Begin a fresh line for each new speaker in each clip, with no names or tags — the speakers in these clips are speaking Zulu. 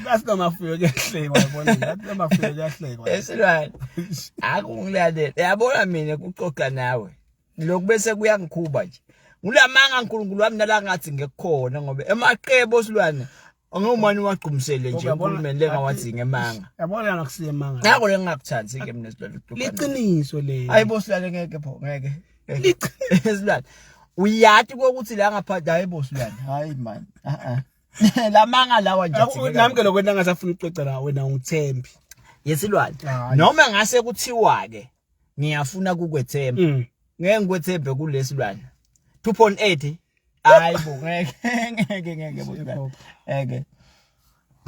That's not my fear. That's not my fear.
That's right. Akungilale. Yabona mina kuxoxa nawe. Lokhu bese kuyangikhuba nje. Ngulamanga uNkulunkulu wami nala ngathi ngekukhona ngoba emaqebo silwane angomani waqhumisele nje uNkulunkulu lengawathi ngemanga.
Yabona ngakusiye emanga.
Ngakho lengakuthandi ke mina silwane ukuxoxa.
Liqiniso le.
Hayibo silwane ngeke pho ngeke. Silwane. Uyathi kokuthi la ngaphandle hayibo silwane. Hayi man. Lamanga lawa nje.
Nami ke lokwena ngasafuna uxoxa nawe wena ungithembi.
Yesilwane. Noma ngase kuthiwa ke ngiyafuna kukwethemba. Ngeke ngikwethembe kulesilwane. 2.8 hayibo ngeke bo. Ngeke.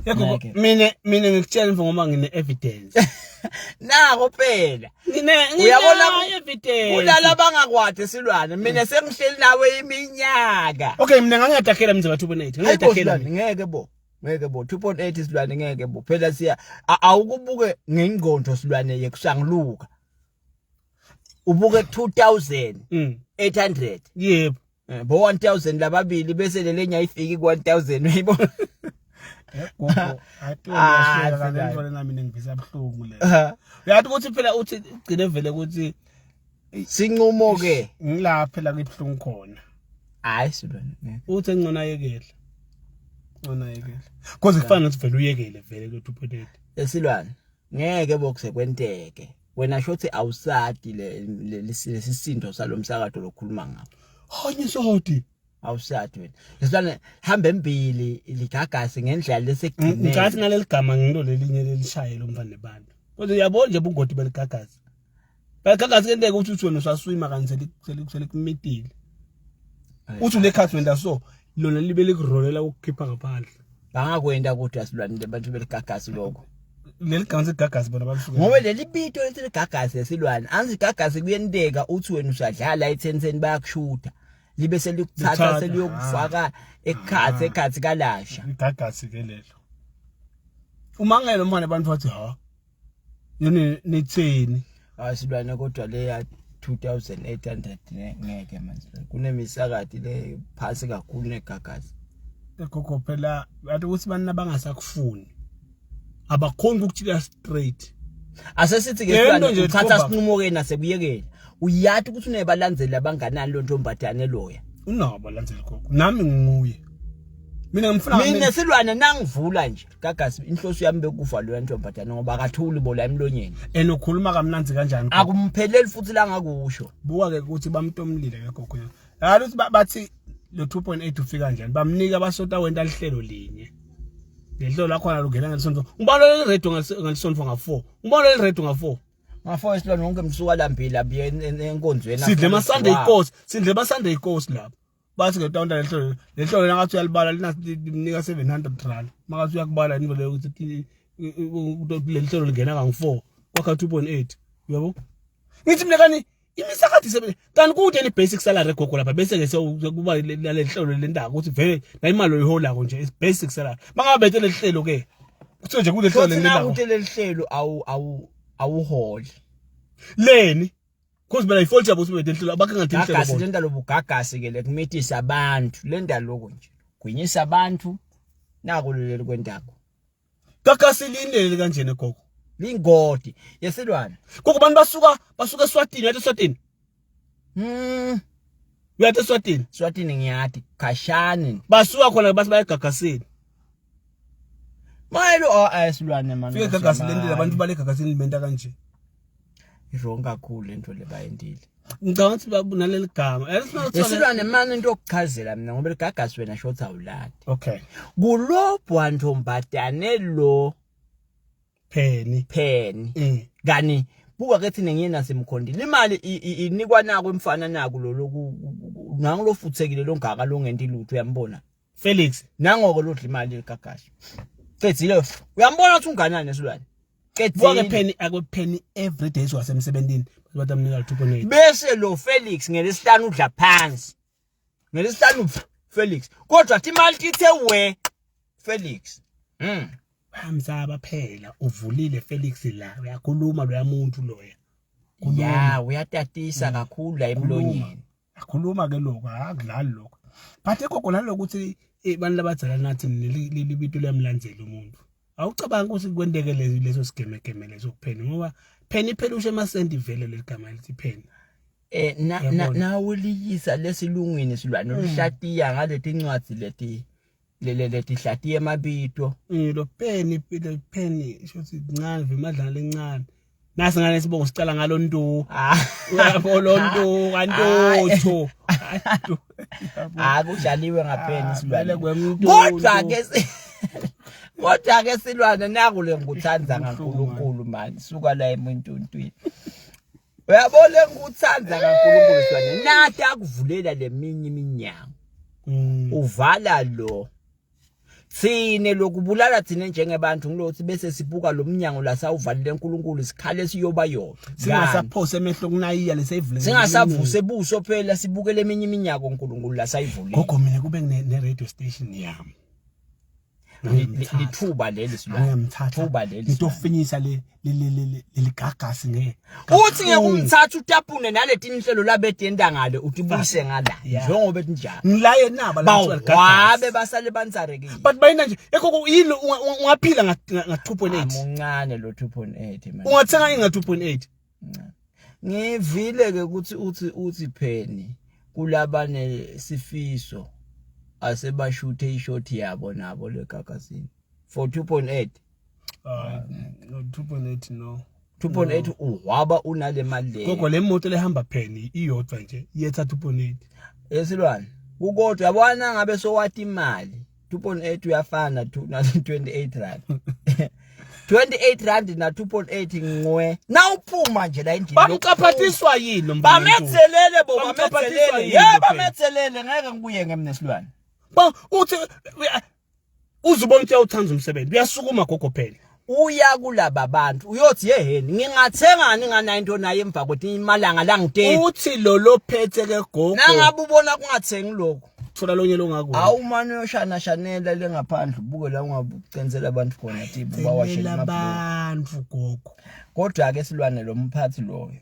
Yebo mina ngikutshela ngoba ngine evidence.
Nako phela.
Uyabona evidence.
Ulala bangakwade silwane mina sengihleli nawe iminyaka.
Okay mina ngangiyadakhela mzaba 2.8. Ngiyadakhela
ngeke bo. 2.8 silwane ngeke bo. Phela siya awukubuke ngengqondo silwane yekusangluka. Ubuke 2800.
Yebo.
Bo 1000 lababili bese lelenya ifiki ku 1000 uyibona.
Gogo aqonda kanjalo nami ngivisa abhlungu le. Uyathi ukuthi phela uthi gcine vele ukuthi
sinqumo ke
ngilapha phela kwibhlungu khona.
Hayi silwane.
Uthi engcona yekela. Ngcona yekela. Because kufana ukuthi vele uyekele vele ku 2.8.
Esilwane. Ngeke bokusekwenteke. Wena shothi awusadi lesisindo salomsakazo lokhuluma ngapha.
Hayi sodi.
Awusadi wena. Lesilwane hamba embili ligagasi ngendlela lesekugcine.
Ngathi ngaleli gama ngilo lelinye lelishaye lomfane bantu. Kodwa uyabona nje ubungoti beligagasi. Beligagasi kenteke ukuthi wena usaswima kanjani sele kumitile. Uthi lekhathi wenda so lona libe likurolela ukukhipha ngaphandle.
Bangakwenda kodwa asilwane lebantu beligagasi lokho.
Leli gama segagasi bona basuka.
Ngoba leli bito lesigagasi esilwane anzi gagasi kuyenteka uthi wena usadlala i10 bayakushuta libe selikuthatha seliyokufaka ekhathi kalasha
igagasi ke lelo umangelo manje abantu bathi ha yini nitheni
asilwane kodwa le ya 2800 ngeke manje kunemisakati le phasi kakhulu negagasi
gogo phela bathi ukuthi bani abangasakufuni abakhona ukuthila straight
asesithi ke silwane uthatha sinqumo ke nasekuyekela uyathi ukuthi unebalandzeli abanganani lo ntombatane loya
unabo balandzeli gogo nami nginguye mina
silwane nangivula nje gagasi inhloso yami bekufa lo ntombatane ngoba akathuli bola emlonyeni
enokhuluma kamnanzi kanjani
akumpheleli futhi la ngakusho
buka ke ukuthi bamtomlile ke gogo hayi ukuthi bathi lo 2.8 ufika kanjani bamnika basota wenda lihlelo linye lehlelo lakho ngalongena ngesonto ngibalo le radio ngesonto nga4 ngibalo le radio nga4
nga4 isilwane wonke msuka lambili abuye enkonzweni
sidle ma Sunday course lapha bathi ngetawunda lehlelo langathi uyalibala linika 700 rand makathi uyakubala indlela ukuthi lehlelo lingena nga4 kwakha 2.8 uyabo ngithi mina kani imisakhathi sebe kanti kude ne basic salary gogo lapha bese ke sekuba lehlelo lendaba ukuthi vele la imali oyihola konje is basic salary mangabethe lehlelo ke kuthi nje kude lehlelo lendaba
ukuthi lehlelo awuholi
leni because mina ifault yabo ukuthi lehlelo abakhe ngathi lehlelo
gagasi lenda lobugagasi ke lekumithisa abantu lenda lokho nje gwinyisa abantu nako leli kwendaba
gagasi lindele kanjene gogo
lingodi yesilwane
gogo bantu basuka eSwatini yathi eSwatini uyathi eSwatini
Swatini ngiyathi khashani
basuka khona bathi bayegagasini
mayelo ayisilwane man
fike gagasi lendile abantu bale gagasini limenta kanje
ironga kakhulu lento lebayendile
ngicabanga ukuthi babunaleli gama
yesilwane man into okuchazela mina ngoba igagasi wena shotha ulati
okay
kulobwa ntombatane lo
pheni
gani buka ke thina ngiyena semkhondile imali inikwa nako emfana nako lo nangilofuthekile longaka longenti lutho uyambona
Felix
nangoko lodla imali eligagashi qedzile uyambona ukuthi unganani esilwane
qedzile pheni akupheni every day wasemsebenzini bathi amnika 2.8
bese lo Felix ngelesihlanu udla phansi ngelesihlanu Felix kodwa imali ithe we Felix
Hamzaba phela uvulile Felix la uyakhuluma lo yamuntu loya.
Ya uyatatisa kakhulu la emlonyeni.
Akhuluma ke lokho akudlali lokho. But ekho nalokuthi abantu labadzala nathi libito lamlandzela umuntu. Awucabanga ukuthi kwendeke leso sigeme leso kupheni ngoba pheni phela ushe masendi vele leligama lithi pheni.
Na uliyisa lesilungwini silwane oluhlatiya ngalethi incwadi leti hlatiye emabito.
Lo pheni shothi incane vimadlana lencane. Nasi ngane sibongo sicala ngalo nto. Uyabo lo nto kantotho.
Kujaliwe ngapheni silwane. Kodwa ke silwane nakule nguthanza kaNkulunkulu manje suka la emuntuntwini. Uyabona nguthanza kaNkulunkulu silwane nathi akuvulela leminye iminyango. Uvala lo. Sine lokubulala thina njengebantu ngilothi bese sibuka lo mnyango la sawuvalile uNkulunkulu sikhale siyoba yona.
Singasaphose emehlo kunayiya lesayivule.
Singasavuse buso phela sibukele eminye iminyaka uNkulunkulu la sayivulile.
Gogo mina kube ne radio station yami.
Lithuba leli silwane. Thuba leli.
Ngitofinyisa le Gagasi ngeke.
Uthi ngeke umthatha utapune naleti inhlelo labedenda ngale utibuyise ngala. Njengoba etinjalo.
Ngilaye naba la
Gagasi. Wabe basale banzarekile.
But bayina nje ekho yini ungaphila nga 2.8.
Amuncane lo 2.8 man.
Ungathenga inga 2.8.
Ngivile ke ukuthi uthi pheni kulaba nesifiso asebashuthe ishot yabo nabo le Gagasini for 2.8.
No 2.8 no.
2.8 uhwaba unale mali le.
Gogo le moto lehamba pheni iyodwa nje yetha 2.8.
Esilwane kukodwa yabona ngabe sowathi imali 2.8 uyafana na 28 rand. 28 rand na 2.8 ngwe. Na uphuma nje la endlini.
Bamqaphathiswa yini lo
mbona? Bamethelele bo bamethelele. Bamethelele ngeke ngibuye ngemnesilwane.
Uthi uzubona ukuthi uyawuthanda umsebenzi uyasukuma gogo phela
uya kulaba abantu uyothi yeheni ngingathengani nga9 naye emva kokuthi imalanga la ngithe
uthi lo phethe ke gogo
nangabe ubona kungathengi lokho
thola lonye longakuwe
awumane uyoshana shanela lengaphandle ubuke la ungabucenzela abantu khona tibu bawashela
abantu gogo
kodwa ke silwane lo mphathi loyo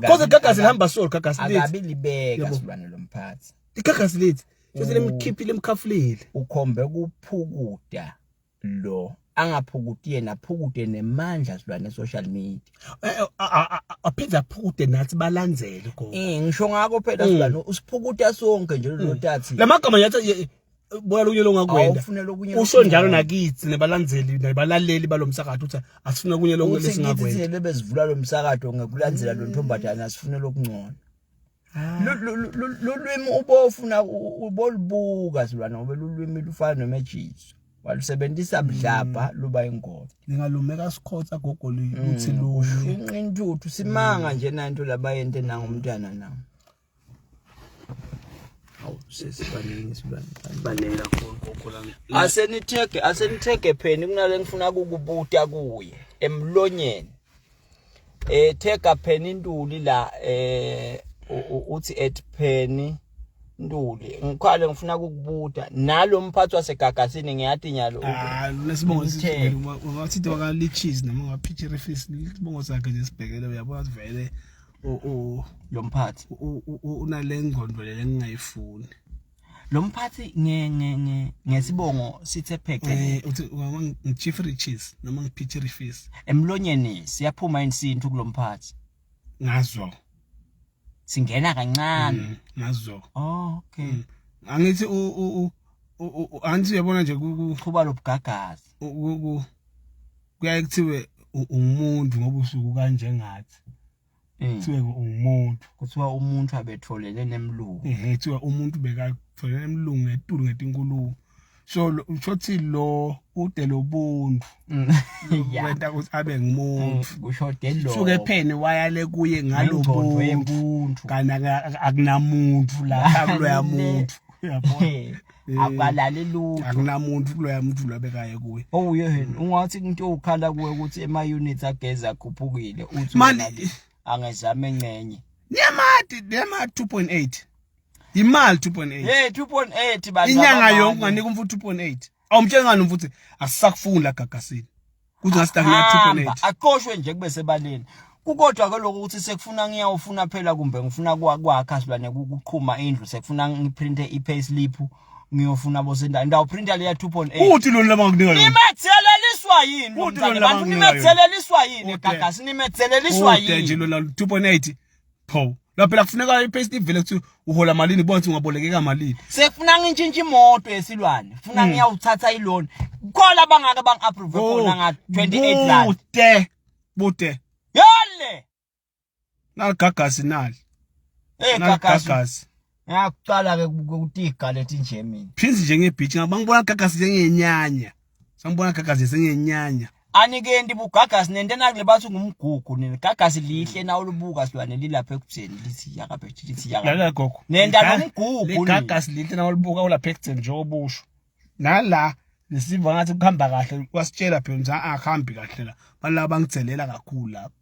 Koze Gagasi lihamba solo Gagasi lithi
akabi libeka silwane lo mphathi
Gagasi lithi Futhi lemkhiphile emkhafulile
ukhombe kuphukuda lo angaphukuti yena aphukude nemandla silwane social media
aphiza aphukude nathi balandzele gogo
ngisho ngakho phela silwane usiphukuta sonke nje lo tathi
lamagama yathi boya lonye longakwenda usho njalo nakithi nebalandzeli nebalaleli balomsakado uthi asifuna kunye lonke lesingakwenda
uthi bezivula lo msakado ngekulandzela lo ntombatana asifuna lokungcono lulwimi ubofuna ubolibuka silwana ngoba lulwimi lufana nomajiso walusebenzisa mdlapha luba ingodo
lingalumeka sikhotha gogo luthi lusho
inqintuthu simanga nje nanto labayente nangomntana nawo awu sesibaningi silwana
banela gogo la
asenitheke pheni kunale ngifuna ukubuta kuye emlonyeni theka pheni intuli la uthi at pheni nduli ngikhale ngifuna ukukubuta nalo mphathi waseGagasini ngiyathi nyalo
lesibongo sithi ungathi waka licheese noma ngapitch refis isibongo sakhe nje sibhekele uyabona vele
lo mphathi
unale ngqondo le ngingayifuni
lo mphathi ngesibongo sithe phekele
uthi ngichief riches noma ngipitch refis
emlonyeni siyaphuma insintu kulo mphathi
ngazwa
singena kancane
ngazo
okay
angithi anti uyabona nje
kuba lobugagazi
kuyaye kuthiwe umuntu ngoba usuku kanje ngathi kuthiwe umuntu
kuthiwa umuntu abetholele nemlungu
kuthiwa umuntu bekatholele nemlungu ngetulu ngetinkulumo so uthi lo ude lobuntu wenta ukuthi abe ngumuntu
kushode lo
suke pheni wayale kuye ngalobuntu kana akunamuntu la akuloya muntu uyabona
abalale lutho
akunamuntu kuloya muntu labekaye kuye
yeheni ungathi into ukhala kuwe ukuthi ema units ageza akhuphukile uthi angezame encenye
niyamati 2.8 imali 2.8
2.8
inyanga yonke nganika umfuthu 2.8 awumtshela ngani futhi asisakufuni la Gagasini kuthi ngasistagnate 2.8
aqoshwe nje kube sebaleni kukodwa ke lokho ukuthi sekufuna ngiyawufuna phela kumbe ngifuna kwakha silwane ukuqhuma indlu sekufuna ngiprinte i-payslip ngiyofuna bosenda ndawuprinta le ya 2.8
uthi lona labanginika yona
nimetheleliswa yini abantu nimetheleliswa yini Gagasi nimetheleliswa yini
nje lona 2.8 pho la phela kufuneka i-payslip vele kuthi uhola malini bonke ungabolekeka malini
sekufuna ngintshintshe imoto yesilwane funa ngiyawuthatha iloan khola bangaka bang-approve khona nga 28 rand
bude
yale
Gagasi nali
Gagasi ngiyaqala ke ukutiga lethi nje mina
phinzi nje ngebeach ngibangibona Gagasi njengenyanya sangibona Gagasi sengenyanya
anikendi buGagasi nentena kule bathi ngumgugu nini Gagasi lihle na ulubuka silwane lilapha ekutheni lithi yakaphethe lithi
la gogo
nenda nomgugu
le Gagasi lihle na ulubuka ulapha ekutheni nje obusho nala lesiva ngathi kuhamba kahle wasitshela phela nje akuhambi kahle la balaba bangitselela kakhulu lapha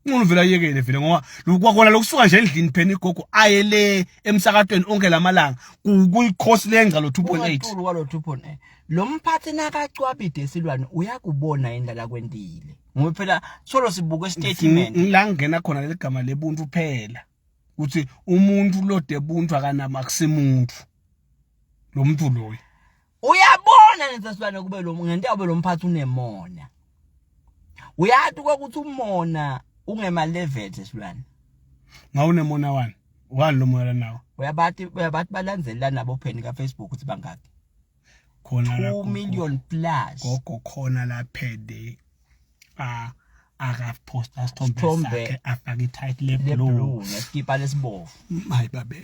umuntu vela yekele vele ngoba lokwakhona lokusuka nje endlini phela igogo ayele emsakatweni onke lamalanga kuyikhosi lenza lo 2.8
kwalo 2.8 lo mphathi nakacwabide esilwane uyakubona indlela kwendile ngoba phela solo sibuka statement
la ngena khona leligama lebuntu phela ukuthi umuntu lode buntu akanama kusemuntu lo muntu loyo
uyabona nesasilwane kube lo ngento yabe lo mphathi unemona uyathi ukuthi umona ungema-level esilwane
ngawunemona wani lo moya nawo
uyabathi balandzela nabo pheni ka-Facebook ukuthi bangaki
khona la
2 million plus
gogo khona la phede akaposta sithombe sakhe afaka i-title le-blue
nesikipa lesibovu
my babe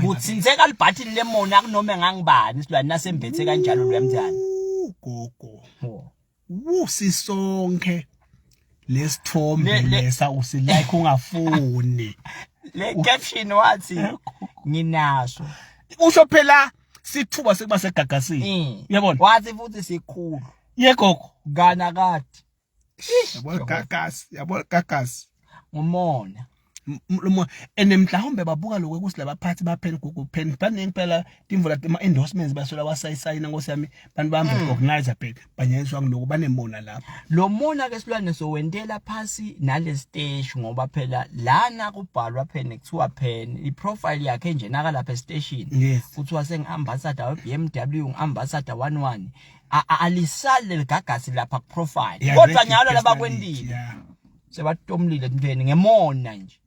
utsinzeka libhathini lemona kunoma engangibani isilwane nasembethe kanjalo lwemthana
gogo sisonke lesithombe lesa usilike ungafuni
le caption wathi nginaso
usho phela sithuba sekuba seGagasini uyabona
wathi futhi sikhulu
yegogo
gana kade
yabona Gagasi
ngumona
enemhlawumbe babuka lokho kusilaba phathi baphela Google pen baningi phela imvula ama endorsements basola wasayisayina ngosiyami bantu bami recognize phela banyanyiswa ngiloko banemona lapha
lo mona ke silwane sowentela phasi nale stage ngoba phela lana kubhalwa phela kuthiwa phela iprofile yakhe nje naka lapha station kuthiwa sengiambassador weBMW ngiambassador 11 alisale leGagasi lapha kuprofile kodwa nyalo labakwendile sebatomlile emthweni ngemona nje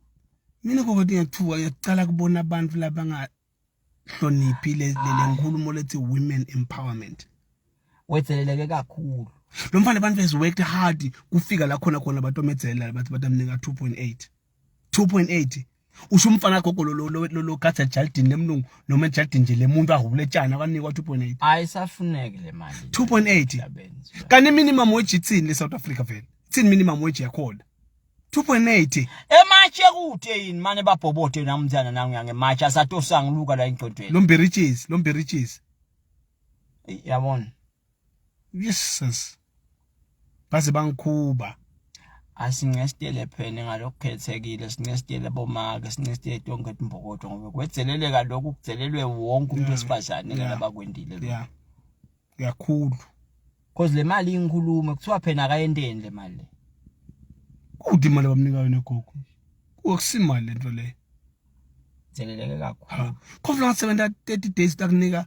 mina kokoti ngiyathuka ngiyacala kubona abantu labangahloniphi le nkulumo lethi women empowerment
wetheleleke kakhulu
lo mfana abantu has worked hard kufika la khona batomedzela bathi batamnika 2.8 usho umfana gogo lo gatha jardin lemlungu noma jardin nje lemuntu ahubule tshana akanikwa 2.8
ayisafuneke le mali
2.8 kani minimum wage itsini le South Africa vele itsini minimum wage yakhona 2.8
ematshe kude yini manje babhobote namnzana nangu ematshe asatosa ngiluka la ingqondweni
lomberiches
yabona
yes base bangikhuba
asingestele phene ngalokukhethekile singestele bomake singestele tonke imbokodo ngoba kwetheleleka lokhu kuthelelwe wonke umuntu wesifazane ngalabakwendile
yakhulu
cause le mali inkhulume kuthiwa phena akayenteni le mali
kuthi imali abamnika yona egogo ukusimali lento le
theleleke kakhulu
khona ngathi 30 days takunika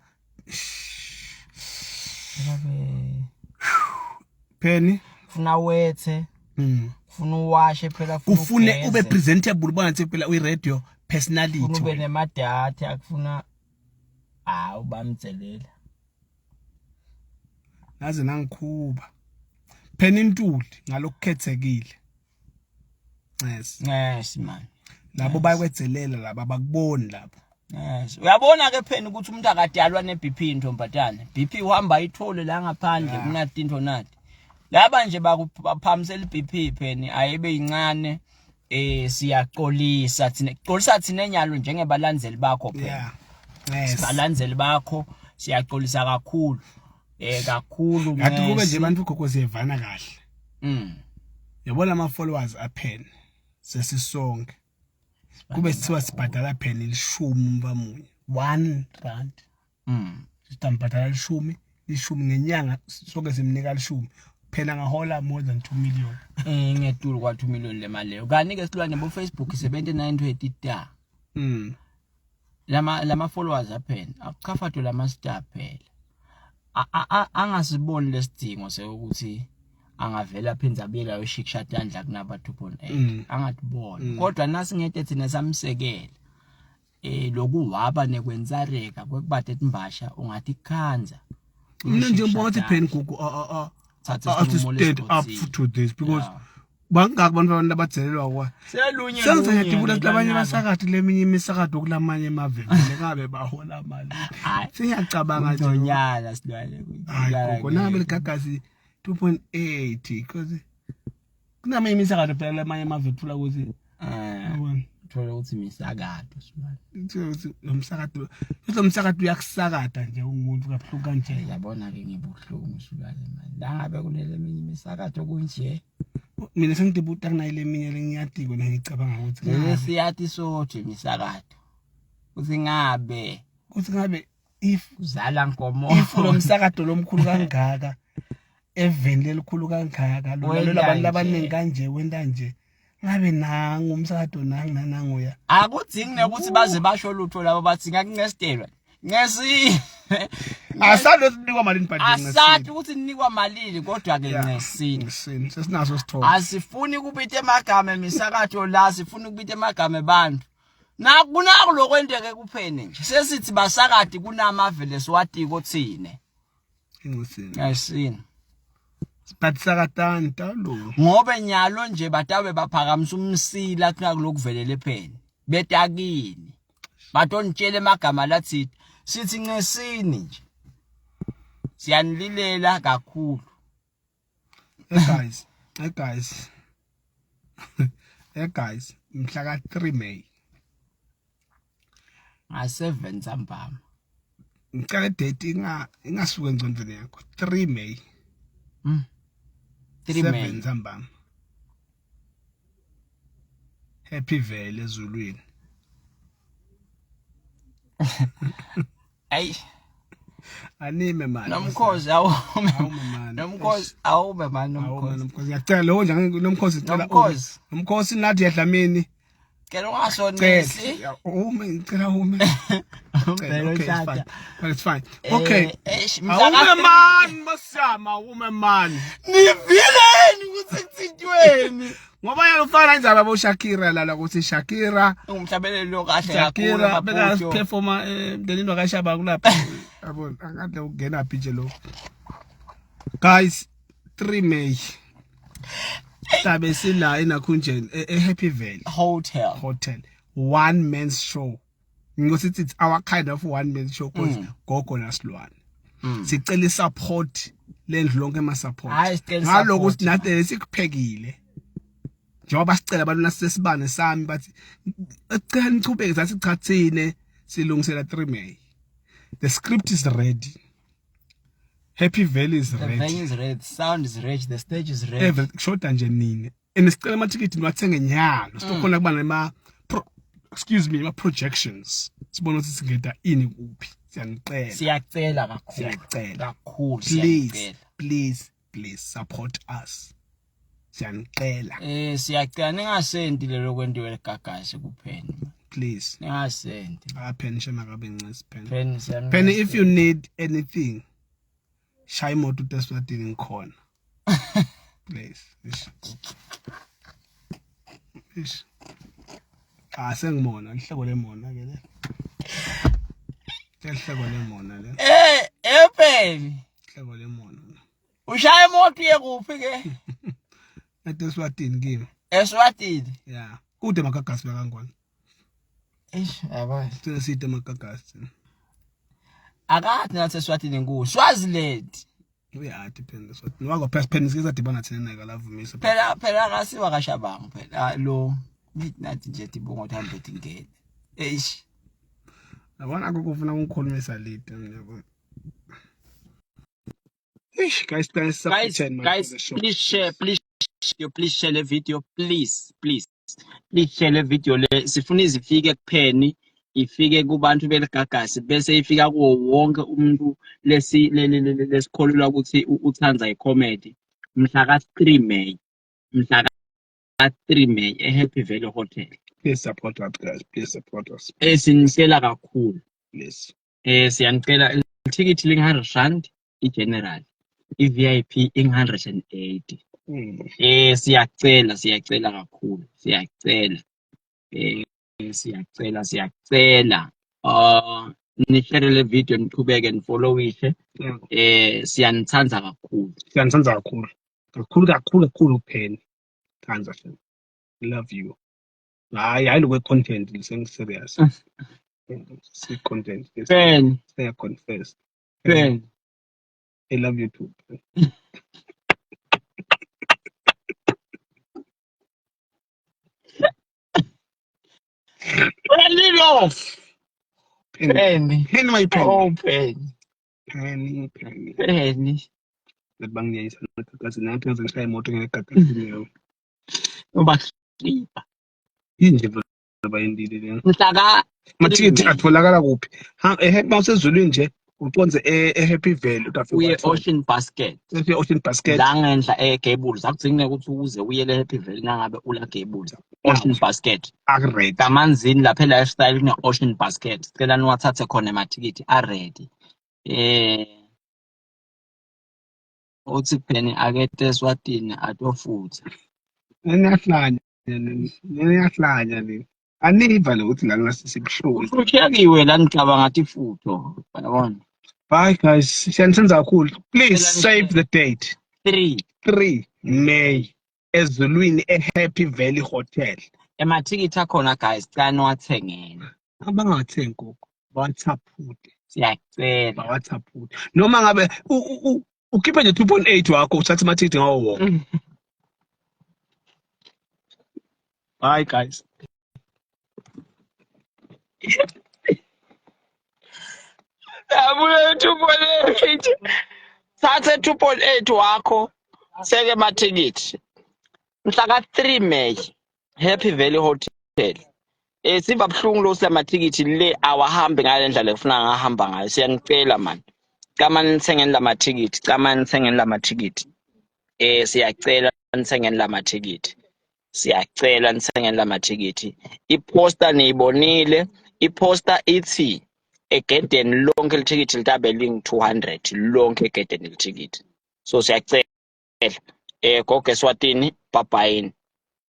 penny
funa wethe funa uwashe phela
kufune ube presentable ubona nje phela uyi-radio personality
ube nemadata akufuna ubamtselela
naze nangikhuba phela intuli ngalokukhethekile
yes man
labo bakwetzelela laba abakuboni lapho
yes uyabona ke phela ukuthi umuntu akadalwa neBP intombatana BP uhamba ayithole la ngaphandle kunathi into nathi laba nje bakuphamisela iBP phela ayibe incane siyaxolisa thina enyalo njengebalandzeli bakho phela sibalandzeli bakho siyaxolisa kakhulu kakhulu
ngathi kube nje abantu gogo sevana kahle yabona ama followers aphela sesisonke kube sithiwa sibhadala phela 10 bamunye R1 sitambatala lishumi ngenyanga sonke simnika lishumi phela ngahola more than 2 million
ngedulu kwa 2 million le mali leyo kanti ke silwane bo Facebook 7920 ta lama followers aphela akuchafatho lama star phela angasiboni lesidingo sekuthi angavela aphenza abuyela yoshikisha tandla kunaba 2.8 angatibona kodwa nasi ngete thina samsekela lokuwaba nekwenzareka kwekubade etimbasha ungathi khanza
mina nje ngibona ukuthi pen gugu stand up to this because bangaki abantu abadzelelwa kwa
selunye
sengizajabula labanye basakade leminye imisakade kulamanye emaveni ngabe bahola mali siyacabanga nje
ngonyala silwane
kona beligagasi 2.8 because kunama imisakade phela lamanye emaveni phula ukuthi
thola ukuthi misakade silwane
ukuthi lomsakade uyakusakada nje umuntu kabuhlungu kanje
yabona ke ngibuhlungu silwane manje la ngabe kunele minye imisakade okunje
mina sengidebuta kunayile eminye lengiyatiko ngicabanga ukuthi
siyathi sothi imisakade kuthi ngabe if
uzala nkomo if lo msakado lomkhulu kangaka eveni lelikhulu kangaka lo labantu abaningi kanje wenda nje ngabe nangu umsakado nangu ya
akudzingi ukuthi baze basho lutho labo bathi ngakungestelwa ngesi
asathi sinikwa malini but
asathi ukuthi ninikwa malini kodwa ke ngesini
sesinaso sithola
asifuni kubitha emagama emisakatho la sifuni kubitha emagama ebantu nakunako lokwendeke kuphene nje sesithi basakade kunamavele siwatiko thine ngesini
but sakatani talo
ngobe nyalo nje batawe baphakamisa umsila kulokuvelele ephene betakini batontshele emagama lathi sithi ngesini nje siyanililela kakhulu
guys mhla ka 3 May
nga7 Ntambama
ngicela date ingasuke engcondweni yakho 3 May 7 Ntambama happy vele ezulwini
ay
anime man
nomkhosi awume man nomkhosi
ngiyacela lo nje nomkhosi ngicela nomkhosi nathi yadlamini
kelo ngasonisi
ngicela ume it's fine okay
ume
man masama ume man
nivileni ukuthi kuthintweni
ngoba yena ufana indzaba yabo Shakira la ukuthi Shakira
umhlabeleli lo kahle
Shakira beka performa ndelini wakashaba kulapha yabona angade ukungena phi nje lo guys 3 May tabe sila enakhunjeni Happy Valley Hotel one man's show ngosithi it's our kind of one man's show cause gogoandslwane sicela support lendlu lonke ema support ngaloko sinathi sikuphekile njengoba sicela abantu nasesibane sami bathi ecela nichubeke zathi chathine silungisela 3 May the script is ready Happy Valley is ready
the venue is ready sound is ready the stage is ready
everything shoda nje nini enisicela ama ticket niwathenge nyalo sikhona kuba nema ma projections sibona ukuthi singeda ini kuphi
siyacela kakhulu
please support us siyanicela
siyacela ningasendi lelo kwendiwe leGagasi kuphela
please
ningasendi
pen shema kabe ncisi pen if you need anything shy moto uTeswatini ngikhona please ish sengimona lihleko lemona ke le lihleko lemona le
epeni
lihleko lemona
ushaya imoto yekuphi ke
eTeswatini kimi
eSwatini
yeah kude eMagagasi bakangwana
yabo
seside eMagagasi
akathi nathi eSwatini ngu Swaziland
uya depend Swatini wako past pen sikiza dibana thina neka lavumisa
phela akasiwa kashabanga phela lo midnight nje tibongo thambe tingene
abona ukufuna ukukhulumisa late yabo guys
please share the video please share the video le sifuna izifike kupheni ifike kubantu beligagasi bese ifika kuwo wonke umuntu lesikholelwa ukuthi uthanza icomedy mhla ka-3 May mhla ka-3 May eHappy Valley Hotel.
Please support us, guys. Please support us.
Sinicela kakhulu.
Please.
Siyanicela ithikithi linga-R100 i-general, i-VIP inga-180. Siyacela kakhulu. Siyacela. Siyacela. Nishare le video niqhubeke nifollowishe. Siyanithanda kakhulu.
Siyanithanda kakhulu. Kakhulu Penny. Thanza Penny. We love you. I look at content, listen serious. See content.
Penny.
Say I confess.
Penny.
I love you too.
Turn it off. Penny.
Penny, my Penny.
Oh, Penny.
Penny.
Penny.
Lebang niya isa nakakasi natin ang sa imoto ng kakasi niyo.
Ubasipa.
Hindi ba hindi din.
Mhlaka
Mathikithi atholakala kuphi? Mawusezulwini nje uqonze eHappy Valley utafika
uye Ocean Basket.
Ocean Basket.
La ngenhla eGables akudzinge ukuthi uze uye leHappy Valley nangabe ula Gables. Ocean Basket.
Akuready.
Kamanzini lapha lifestyle kune Ocean Basket. Cela niwathathe khona amathikithi ready. Uthi Penny akete Eswatini atofutha.
Niyahlanya le. Aniva lo ukuthi la ngasisibuhlungu.
Ushiyakiwe la ngicabanga ngathi ifutho. Yabona.
Bye guys. Siyanithanda kakhulu. Please save the date. 3 May ezulwini eHappy Valley Hotel.
Emathikithi akhona guys cela niwathengele.
Abangathengi gogo. Bawathaphute.
Siyacela.
Bawathaphute. Noma ngabe ukhiphe nje 2.8 wakho uthathe amathikithi ngawo wonke. Bye guys.
Abule 2.8. Thathe 2.8 wakho. Seke amathikithi. Mhla ka-3 May Happy Valley Hotel. Siva buhlungu lo silamathikithi le awahambe ngale ndlela efuna ngahamba ngayo. Siyanicela man. Kama nithengeni lamathikithi. Siyacela nithengeni lamathikithi. Siyacela nithengeni lamathikithi. Iposter niyibonile. Iposter ithi egedeni lonke lithikithi litabe ling 200 lonke egedeni lithikithi. So siyacela. Gogoeswatini bye bye.